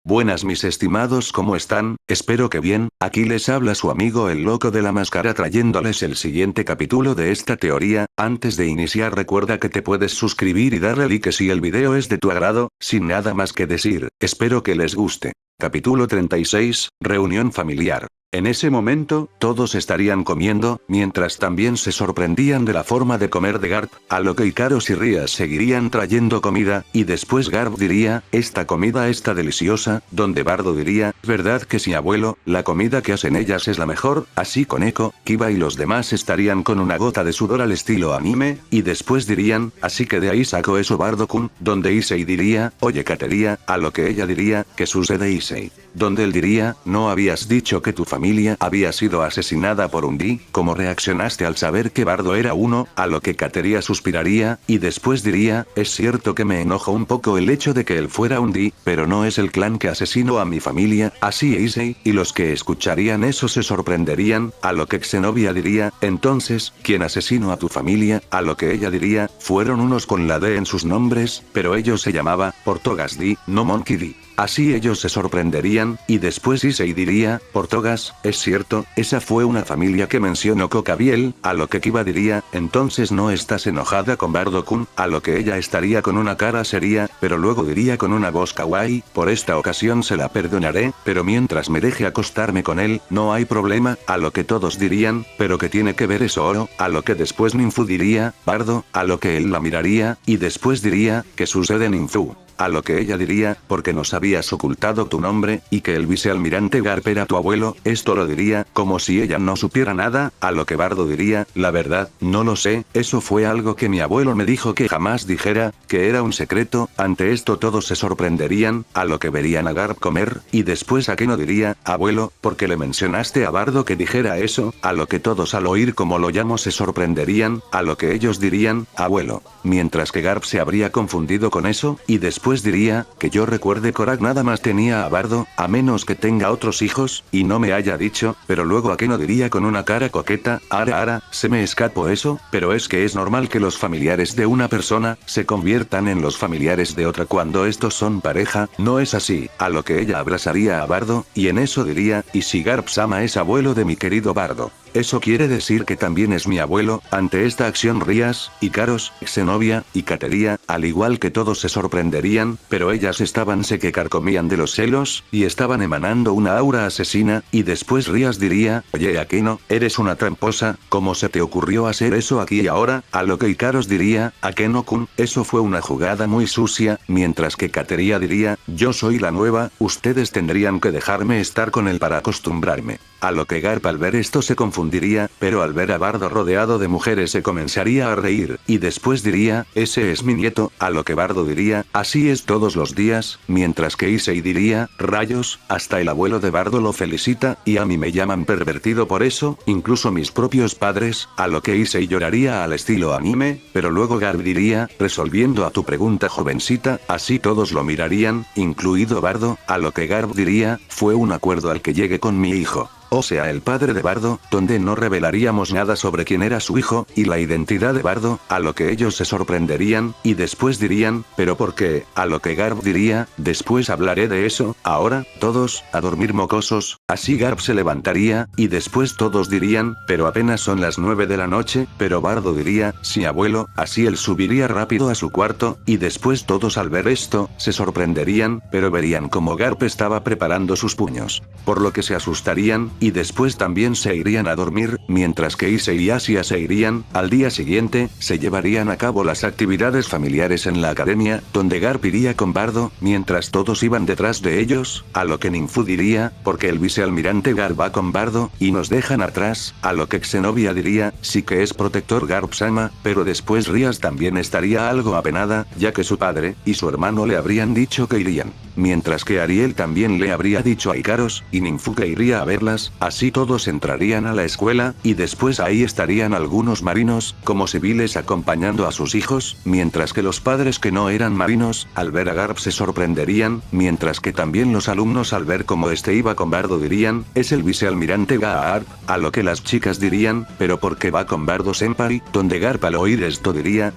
Buenas mis estimados, ¿cómo están? Espero que bien. Aquí les habla su amigo el loco de la máscara trayéndoles el siguiente capítulo de esta teoría. Antes de iniciar recuerda que te puedes suscribir y darle like si el video es de tu agrado. Sin nada más que decir, espero que les guste. Capítulo 36, Reunión familiar. En ese momento, todos estarían comiendo, mientras también se sorprendían de la forma de comer de Garp, a lo que Ikaros y Rías seguirían trayendo comida, y después Garp diría, esta comida está deliciosa, donde Bardo diría, ¿verdad que sí abuelo? La comida que hacen ellas es la mejor, así Koneko, Kiba y los demás estarían con una gota de sudor al estilo anime, y después dirían, así que de ahí sacó eso Bardo-kun, donde Issei diría, oye Kateria, a lo que ella diría, ¿qué sucede Issei? Donde él diría, ¿no habías dicho que tu familia había sido asesinada por un Di? ¿Cómo reaccionaste al saber que Bardo era uno? A lo que Kateria suspiraría, y después diría, es cierto que me enojó un poco el hecho de que él fuera un Di, pero no es el clan que asesinó a mi familia, así Issei, y los que escucharían eso se sorprenderían, a lo que Zenobia diría, entonces, ¿quién asesinó a tu familia? A lo que ella diría, fueron unos con la D en sus nombres, pero ellos se llamaba, Portogas Di, no Monkey Di. Así ellos se sorprenderían, y después Issei diría, Portogas, es cierto, esa fue una familia que mencionó Kokabiel, a lo que Kiba diría, entonces no estás enojada con Bardo-kun, a lo que ella estaría con una cara seria, pero luego diría con una voz kawaii, por esta ocasión se la perdonaré, pero mientras me deje acostarme con él, no hay problema, a lo que todos dirían, pero ¿qué tiene que ver eso Oro? A lo que después Ninfu diría, Bardo, a lo que él la miraría, y después diría, ¿qué sucede Ninfu? A lo que ella diría, porque nos habías ocultado tu nombre, y que el vicealmirante Garp era tu abuelo, esto lo diría, como si ella no supiera nada, a lo que Bardo diría, la verdad, no lo sé, eso fue algo que mi abuelo me dijo que jamás dijera, que era un secreto, ante esto todos se sorprenderían, a lo que verían a Garp comer, y después Akeno diría, abuelo, porque le mencionaste a Bardo que dijera eso, a lo que todos al oír como lo llamo se sorprenderían, a lo que ellos dirían, abuelo, mientras que Garp se habría confundido con eso, y después diría, que yo recuerde Korak nada más tenía a Bardo, a menos que tenga otros hijos, y no me haya dicho, pero luego Akeno diría con una cara coqueta, ara, se me escapó eso, pero es que es normal que los familiares de una persona, se conviertan en los familiares de otra cuando estos son pareja, no es así, a lo que ella abrazaría a Bardo, y en eso diría, y si Garp-sama es abuelo de mi querido Bardo. Eso quiere decir que también es mi abuelo, ante esta acción Rías, Ikaros, Zenobia, y Kateria, al igual que todos se sorprenderían, pero ellas estaban se que carcomían de los celos, y estaban emanando una aura asesina, y después Rías diría, oye Akeno, eres una tramposa, ¿cómo se te ocurrió hacer eso aquí y ahora? A lo que Ikaros diría, Akeno-kun, eso fue una jugada muy sucia, mientras que Kateria diría, yo soy la nueva, ustedes tendrían que dejarme estar con él para acostumbrarme. A lo que Garp al ver esto se confundiría, pero al ver a Bardo rodeado de mujeres se comenzaría a reír, y después diría, ese es mi nieto, a lo que Bardo diría, así es todos los días, mientras que Issei diría, rayos, hasta el abuelo de Bardo lo felicita, y a mí me llaman pervertido por eso, incluso mis propios padres, a lo que Issei lloraría al estilo anime, pero luego Garp diría, resolviendo a tu pregunta jovencita, así todos lo mirarían, incluido Bardo, a lo que Garp diría, fue un acuerdo al que llegué con mi hijo. O sea el padre de Bardo, donde no revelaríamos nada sobre quién era su hijo, y la identidad de Bardo, a lo que ellos se sorprenderían, y después dirían, ¿pero por qué? A lo que Garp diría, después hablaré de eso, ahora, todos, a dormir mocosos, así Garp se levantaría, y después todos dirían, pero apenas son las 9 de la noche, pero Bardo diría, sí abuelo, así él subiría rápido a su cuarto, y después todos al ver esto, se sorprenderían, pero verían como Garp estaba preparando sus puños, por lo que se asustarían, y después también se irían a dormir, mientras que Issei y Asia se irían, al día siguiente, se llevarían a cabo las actividades familiares en la academia, donde Garp iría con Bardo, mientras todos iban detrás de ellos, a lo que Ninfu diría, porque el vicealmirante Garp va con Bardo, y nos dejan atrás, a lo que Zenobia diría, sí que es protector Garp-sama, pero después Rías también estaría algo apenada, ya que su padre, y su hermano le habrían dicho que irían, mientras que Ariel también le habría dicho a Ikaros, y Ninfu que iría a verlas, así todos entrarían a la escuela, y después ahí estarían algunos marinos, como civiles acompañando a sus hijos, mientras que los padres que no eran marinos, al ver a Garp se sorprenderían, mientras que también los alumnos al ver cómo este iba con Bardo dirían, es el vicealmirante Garp, a lo que las chicas dirían, pero ¿por qué va con Bardo Senpai? Donde Garp al oír esto diría,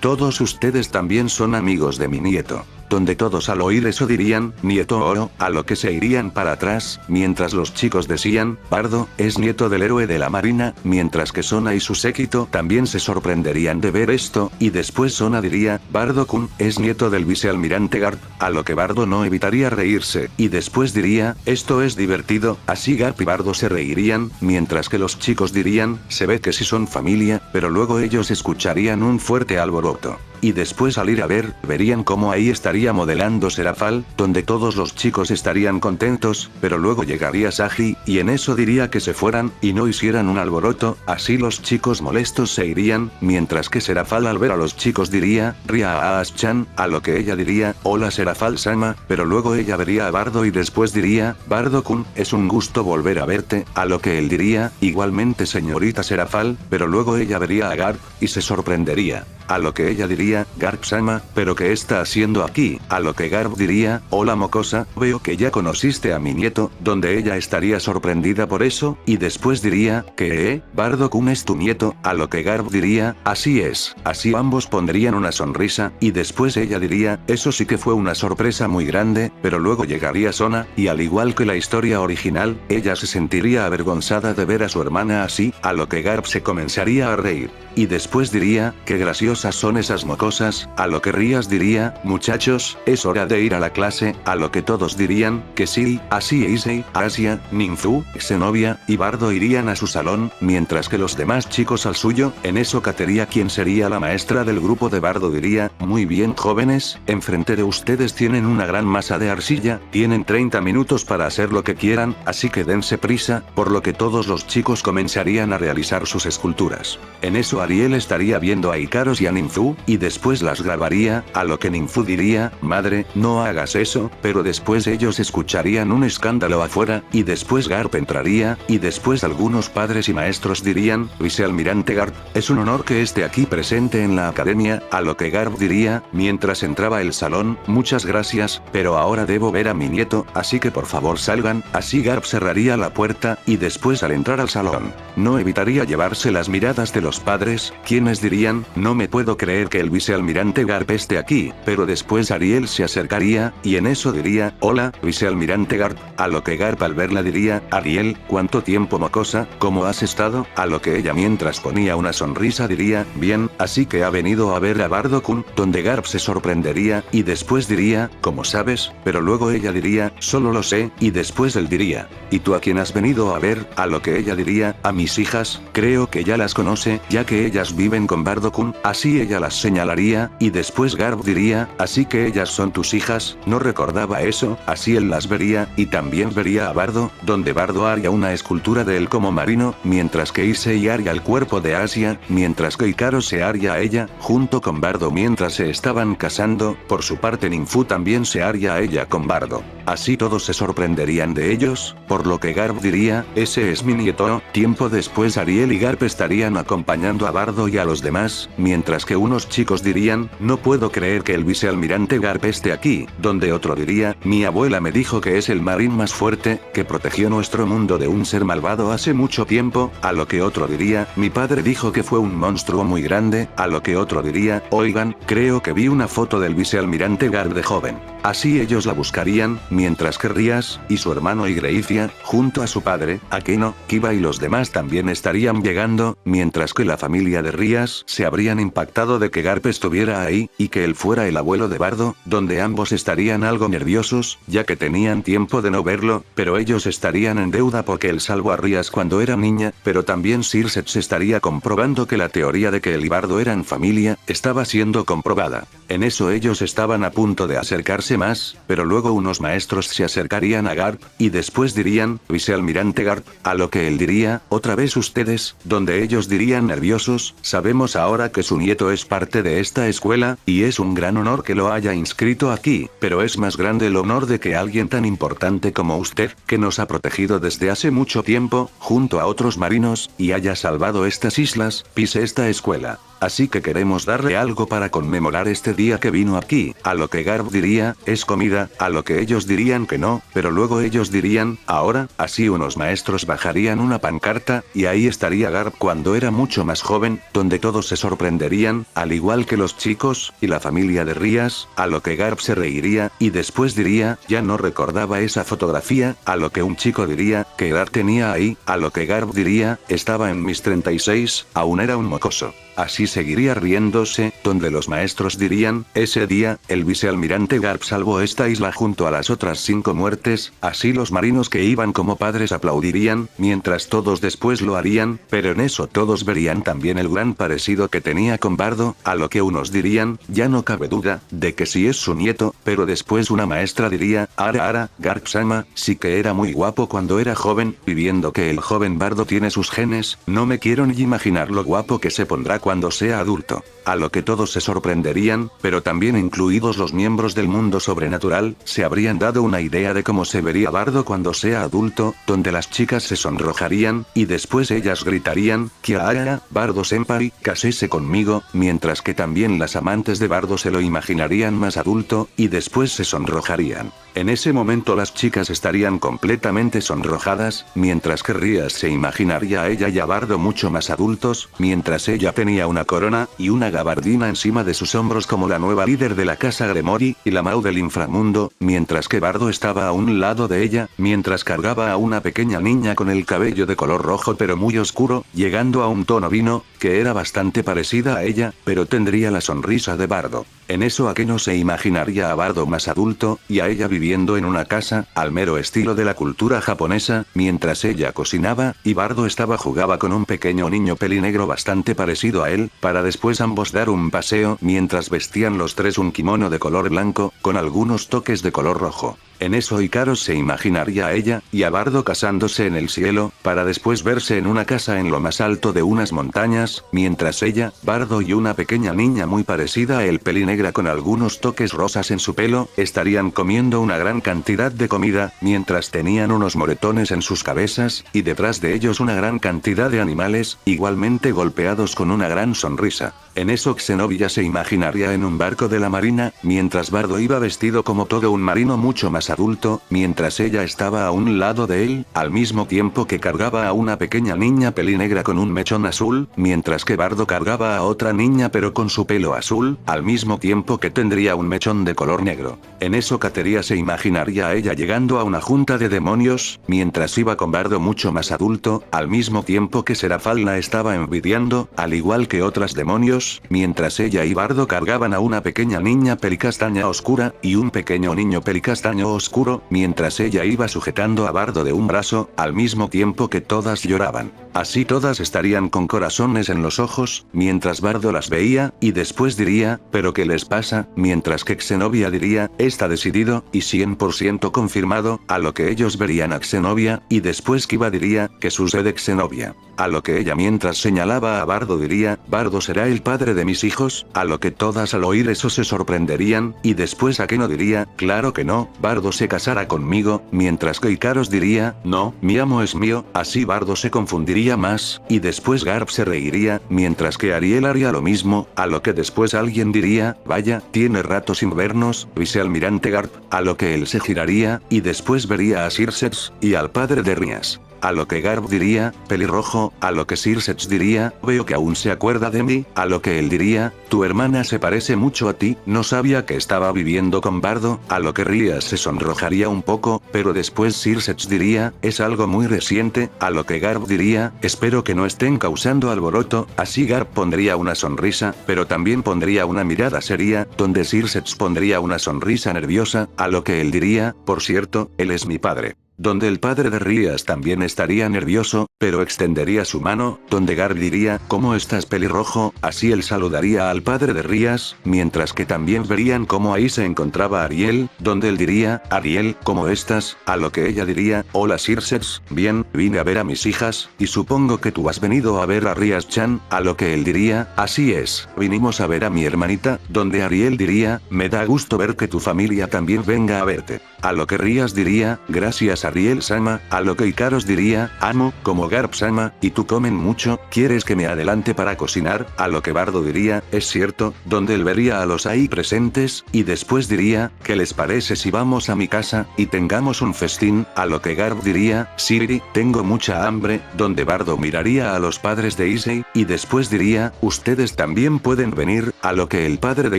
todos ustedes también son amigos de mi nieto. donde todos al oír eso dirían, nieto oro, a lo que se irían para atrás, mientras los chicos decían, Bardo, es nieto del héroe de la marina, mientras que Sona y su séquito también se sorprenderían de ver esto, y después Sona diría, Bardo-kun, es nieto del vicealmirante Garp, a lo que Bardo no evitaría reírse, y después diría, esto es divertido, así Garp y Bardo se reirían, mientras que los chicos dirían, se ve que sí son familia, pero luego ellos escucharían un fuerte alboroto. Y después al ir a ver, verían cómo ahí estaría modelando Serafal, donde todos los chicos estarían contentos, pero luego llegaría Saji, y en eso diría que se fueran, y no hicieran un alboroto, así los chicos molestos se irían, mientras que Serafal al ver a los chicos diría, Ria a Aas-chan, a lo que ella diría, hola Serafal-sama, pero luego ella vería a Bardo y después diría, Bardo-kun, es un gusto volver a verte, a lo que él diría, igualmente señorita Serafal, pero luego ella vería a Garp, y se sorprendería. A lo que ella diría, Garp-sama, ¿pero qué está haciendo aquí? A lo que Garp diría, hola mocosa, veo que ya conociste a mi nieto, donde ella estaría sorprendida por eso, y después diría, ¿qué? Bardo-kun es tu nieto, a lo que Garp diría, así es, así ambos pondrían una sonrisa, y después ella diría, eso sí que fue una sorpresa muy grande, pero luego llegaría Sona, y al igual que la historia original, ella se sentiría avergonzada de ver a su hermana así, a lo que Garp se comenzaría a reír. Y después diría, qué graciosas son esas mocosas, a lo que Rías diría, muchachos, es hora de ir a la clase, a lo que todos dirían, que sí, así Issei, Asia, Ninfu, Zenobia, y Bardo irían a su salón, mientras que los demás chicos al suyo, en eso Kateria quien sería la maestra del grupo de Bardo diría, muy bien jóvenes, enfrente de ustedes tienen una gran masa de arcilla, tienen 30 minutos para hacer lo que quieran, así que dense prisa, por lo que todos los chicos comenzarían a realizar sus esculturas. En eso Ariel estaría viendo a Ikaros y a Ninfu, y después las grabaría, a lo que Ninfu diría, madre, no hagas eso, pero después ellos escucharían un escándalo afuera, y después Garp entraría, y después algunos padres y maestros dirían, vicealmirante Garp, es un honor que esté aquí presente en la academia, a lo que Garp diría, mientras entraba el salón, muchas gracias, pero ahora debo ver a mi nieto, así que por favor salgan, así Garp cerraría la puerta, y después al entrar al salón, no evitaría llevarse las miradas de los padres, quienes dirían, no me puedo creer que el vicealmirante Garp esté aquí, pero después Ariel se acercaría, y en eso diría, hola, vicealmirante Garp, a lo que Garp al verla diría, Ariel, ¿cuánto tiempo mocosa? ¿Cómo has estado? A lo que ella mientras ponía una sonrisa diría, bien, así que ha venido a ver a Bardo-kun, donde Garp se sorprendería, y después diría, ¿cómo sabes? Pero luego ella diría, solo lo sé, y después él diría, ¿y tú a quién has venido a ver? A lo que ella diría, a mis hijas, creo que ya las conoce, ya que ellas viven con Bardo-kun, así ella las señalaría, y después Garp diría, así que ellas son tus hijas, no recordaba eso, así él las vería, y también vería a Bardo, donde Bardo haría una escultura de él como marino, mientras que Issei haría el cuerpo de Asia, mientras que Ikaros se haría a ella, junto con Bardo mientras se estaban casando, por su parte Ninfu también se haría a ella con Bardo. Así todos se sorprenderían de ellos, por lo que Garp diría, ese es mi nieto, tiempo después Ariel y Garp estarían acompañando a Bardo y a los demás, mientras que unos chicos dirían, no puedo creer que el vicealmirante Garp esté aquí, donde otro diría, mi abuela me dijo que es el marín más fuerte, que protegió nuestro mundo de un ser malvado hace mucho tiempo, a lo que otro diría, mi padre dijo que fue un monstruo muy grande, a lo que otro diría, oigan, creo que vi una foto del vicealmirante Garp de joven. Así ellos la buscarían, mientras que Rías, y su hermano Igreicia, junto a su padre, Akeno, Kiba y los demás también estarían llegando, mientras que la familia de Rías se habrían impactado de que Garp estuviera ahí, y que él fuera el abuelo de Bardo, donde ambos estarían algo nerviosos, ya que tenían tiempo de no verlo, pero ellos estarían en deuda porque él salvó a Rías cuando era niña, pero también Circe se estaría comprobando que la teoría de que él y Bardo eran familia, estaba siendo comprobada. En eso ellos estaban a punto de acercarse más, pero luego unos maestros se acercarían a Garp, y después dirían, vicealmirante Garp, a lo que él diría, otra vez ustedes, donde ellos dirían nerviosos, sabemos ahora que su nieto es parte de esta escuela, y es un gran honor que lo haya inscrito aquí, pero es más grande el honor de que alguien tan importante como usted, que nos ha protegido desde hace mucho tiempo, junto a otros marinos, y haya salvado estas islas, pise esta escuela. así que queremos darle algo para conmemorar este día que vino aquí, a lo que Garp diría, es comida, a lo que ellos dirían que no, pero luego ellos dirían, ahora, así unos maestros bajarían una pancarta, y ahí estaría Garp cuando era mucho más joven, donde todos se sorprenderían, al igual que los chicos, y la familia de Rías, a lo que Garp se reiría, y después diría, ya no recordaba esa fotografía, a lo que un chico diría, ¿qué edad tenía ahí? A lo que Garp diría, estaba en mis 36, aún era un mocoso. Así seguiría riéndose, donde los maestros dirían, ese día, el vicealmirante Garp salvó esta isla junto a las otras 5 muertes, así los marinos que iban como padres aplaudirían, mientras todos después lo harían, pero en eso todos verían también el gran parecido que tenía con Bardo, a lo que unos dirían, ya no cabe duda, de que sí es su nieto, pero después una maestra diría, ara, Garp-sama, sí que era muy guapo cuando era joven, y viendo que el joven Bardo tiene sus genes, no me quiero ni imaginar lo guapo que se pondrá cuando sea adulto. A lo que todos se sorprenderían, pero también incluidos los miembros del mundo sobrenatural, se habrían dado una idea de cómo se vería Bardo cuando sea adulto, donde las chicas se sonrojarían, y después ellas gritarían, Kiara, Bardo-senpai, casese conmigo, mientras que también las amantes de Bardo se lo imaginarían más adulto, y después se sonrojarían. En ese momento las chicas estarían completamente sonrojadas, mientras que Rías se imaginaría a ella y a Bardo mucho más adultos, mientras ella tenía una corona, y una gabardina encima de sus hombros como la nueva líder de la casa Gremory, y la Mau del inframundo, mientras que Bardo estaba a un lado de ella, mientras cargaba a una pequeña niña con el cabello de color rojo pero muy oscuro, llegando a un tono vino, que era bastante parecida a ella, pero tendría la sonrisa de Bardo. En eso Akeno se imaginaría a Bardo más adulto, y a ella viviendo en una casa, al mero estilo de la cultura japonesa, mientras ella cocinaba, y Bardo jugaba con un pequeño niño pelinegro bastante parecido a él, para después ambos dar un paseo, mientras vestían los tres un kimono de color blanco, con algunos toques de color rojo. En eso Hikaru se imaginaría a ella, y a Bardo casándose en el cielo, para después verse en una casa en lo más alto de unas montañas, mientras ella, Bardo y una pequeña niña muy parecida a él pelinegra con algunos toques rosas en su pelo, estarían comiendo una gran cantidad de comida, mientras tenían unos moretones en sus cabezas, y detrás de ellos una gran cantidad de animales, igualmente golpeados con una gran sonrisa. En eso Xenobia se imaginaría en un barco de la marina, mientras Bardo iba vestido como todo un marino mucho más adulto, mientras ella estaba a un lado de él, al mismo tiempo que cargaba a una pequeña niña pelinegra con un mechón azul, mientras que Bardo cargaba a otra niña pero con su pelo azul, al mismo tiempo que tendría un mechón de color negro. En eso Kateria se imaginaría a ella llegando a una junta de demonios, mientras iba con Bardo mucho más adulto, al mismo tiempo que Serafal la estaba envidiando, al igual que otras demonios, mientras ella y Bardo cargaban a una pequeña niña pelicastaña oscura, y un pequeño niño pelicastaño oscuro, mientras ella iba sujetando a Bardo de un brazo, al mismo tiempo que todas lloraban. Así todas estarían con corazones en los ojos, mientras Bardo las veía, y después diría, ¿pero qué les pasa? Mientras que Xenobia diría, está decidido, y 100% confirmado, a lo que ellos verían a Xenobia, y después Kiba diría, ¿qué sucede Xenobia? A lo que ella mientras señalaba a Bardo diría, Bardo será el padre de mis hijos, a lo que todas al oír eso se sorprenderían, y después Akeno diría, claro que no, Bardo se casará conmigo, mientras que Ikaros diría, no, mi amo es mío, así Bardo se confundiría más, y después Garp se reiría, mientras que Ariel haría lo mismo, a lo que después alguien diría, vaya, tiene rato sin vernos, vicealmirante Garp, a lo que él se giraría, y después vería a Circex, y al padre de Rías. A lo que Garp diría, pelirrojo, a lo que Circex diría, veo que aún se acuerda de mí, a lo que él diría, tu hermana se parece mucho a ti, no sabía que estaba viviendo con Bardo, a lo que Rías se sonrojaría un poco, pero después Circex diría, es algo muy reciente, a lo que Garp diría, espero que no estén causando alboroto, así Garp pondría una sonrisa, pero también pondría una mirada seria, donde Circex pondría una sonrisa nerviosa, a lo que él diría, por cierto, él es mi padre. Donde el padre de Rías también estaría nervioso, pero extendería su mano, donde Garp diría, ¿cómo estás pelirrojo? Así él saludaría al padre de Rías, mientras que también verían cómo ahí se encontraba Ariel, donde él diría, Ariel, ¿cómo estás? A lo que ella diría, hola Circex, bien, vine a ver a mis hijas, y supongo que tú has venido a ver a Rías-chan, a lo que él diría, así es, vinimos a ver a mi hermanita, donde Ariel diría, me da gusto ver que tu familia también venga a verte. a lo que Rías diría, gracias Ariel-sama, a lo que Ikaros diría, amo, como Garp-sama, y tú comen mucho, ¿quieres que me adelante para cocinar? A lo que Bardo diría, es cierto, donde él vería a los ahí presentes, y después diría, ¿qué les parece si vamos a mi casa, y tengamos un festín? A lo que Garp diría, Siri, tengo mucha hambre, donde Bardo miraría a los padres de Issei, y después diría, ustedes también pueden venir, a lo que el padre de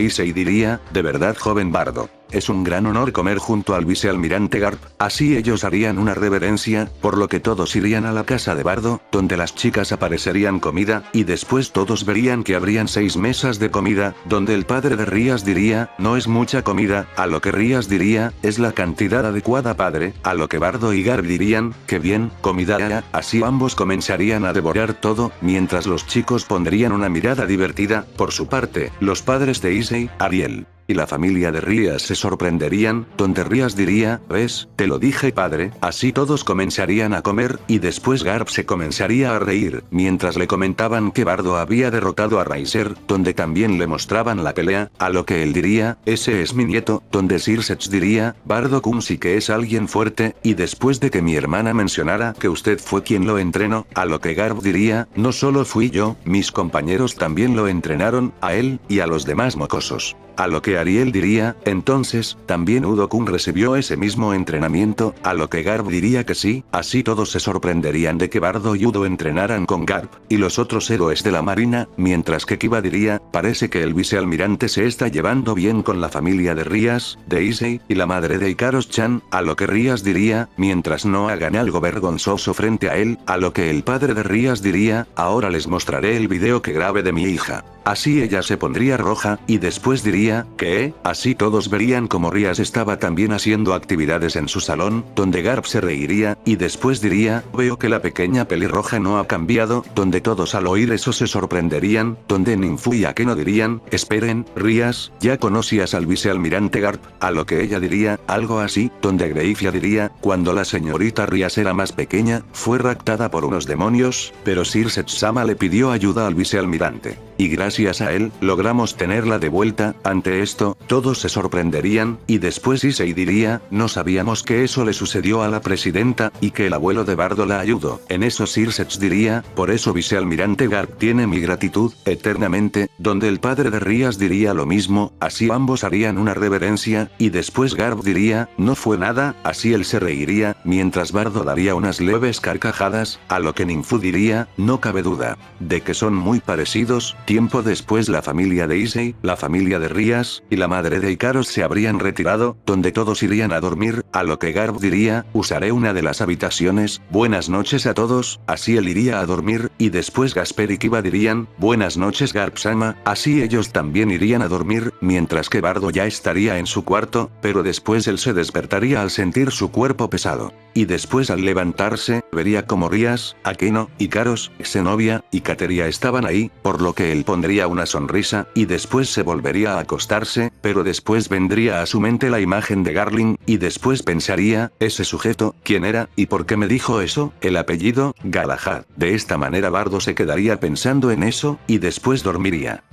Issei diría, de verdad joven Bardo. Es un gran honor comer junto al vicealmirante Garp, así ellos harían una reverencia, por lo que todos irían a la casa de Bardo, donde las chicas aparecerían comida, y después todos verían que habrían 6 mesas de comida, donde el padre de Rías diría, no es mucha comida, a lo que Rías diría, es la cantidad adecuada padre, a lo que Bardo y Garp dirían, que bien, comida, así ambos comenzarían a devorar todo, mientras los chicos pondrían una mirada divertida, por su parte, los padres de Issei, Ariel y la familia de Rías se sorprenderían, donde Rías diría, ¿ves? Te lo dije padre, así todos comenzarían a comer, y después Garp se comenzaría a reír, mientras le comentaban que Bardo había derrotado a Raiser, donde también le mostraban la pelea, a lo que él diría, ese es mi nieto, donde Sirsech diría, Bardo-kun sí que es alguien fuerte, y después de que mi hermana mencionara que usted fue quien lo entrenó, a lo que Garp diría, no solo fui yo, mis compañeros también lo entrenaron, a él, y a los demás mocosos. A lo que Ariel diría, entonces, ¿también Udo-kun recibió ese mismo entrenamiento? A lo que Garp diría que sí, así todos se sorprenderían de que Bardo y Udo entrenaran con Garp, y los otros héroes de la marina, mientras que Kiba diría, parece que el vicealmirante se está llevando bien con la familia de Rías, de Issei, y la madre de Ikaros-chan, a lo que Rías diría, mientras no hagan algo vergonzoso frente a él, a lo que el padre de Rías diría, ahora les mostraré el video que grabé de mi hija. Así ella se pondría roja, y después diría, ¿qué? Así todos verían como Rías estaba también haciendo actividades en su salón, donde Garp se reiría, y después diría, veo que la pequeña pelirroja no ha cambiado, donde todos al oír eso se sorprenderían, donde Ninfu y Akeno dirían, esperen, Rías, ya conocías al vicealmirante Garp, a lo que ella diría, algo así, donde Greifia diría, cuando la señorita Rías era más pequeña, fue raptada por unos demonios, pero Sirsech-sama le pidió ayuda al vicealmirante. Y gracias a él, logramos tenerla de vuelta. Ante esto, todos se sorprenderían, y después Issei diría, no sabíamos que eso le sucedió a la presidenta, y que el abuelo de Bardo la ayudó. En eso Sirsech diría, por eso vicealmirante Garp tiene mi gratitud, eternamente, donde el padre de Rías diría lo mismo, así ambos harían una reverencia, y después Garp diría, no fue nada, así él se reiría, mientras Bardo daría unas leves carcajadas, a lo que Ninfu diría, no cabe duda, de que son muy parecidos. Tiempo después la familia de Issei, la familia de Rías, y la madre de Ikaros se habrían retirado, donde todos irían a dormir, a lo que Garp diría, usaré una de las habitaciones, buenas noches a todos, así él iría a dormir, y después Gasper y Kiba dirían, buenas noches Garp-sama, así ellos también irían a dormir, mientras que Bardo ya estaría en su cuarto, pero después él se despertaría al sentir su cuerpo pesado. Y después al levantarse, vería como Rías, Akeno, Ikaros, Zenobia, y Kateria estaban ahí, por lo que él pondría una sonrisa, y después se volvería a acostarse, pero después vendría a su mente la imagen de Garling, y después pensaría, ese sujeto, ¿quién era, y por qué me dijo eso? El apellido, Galahad. De esta manera Bardo se quedaría pensando en eso, y después dormiría.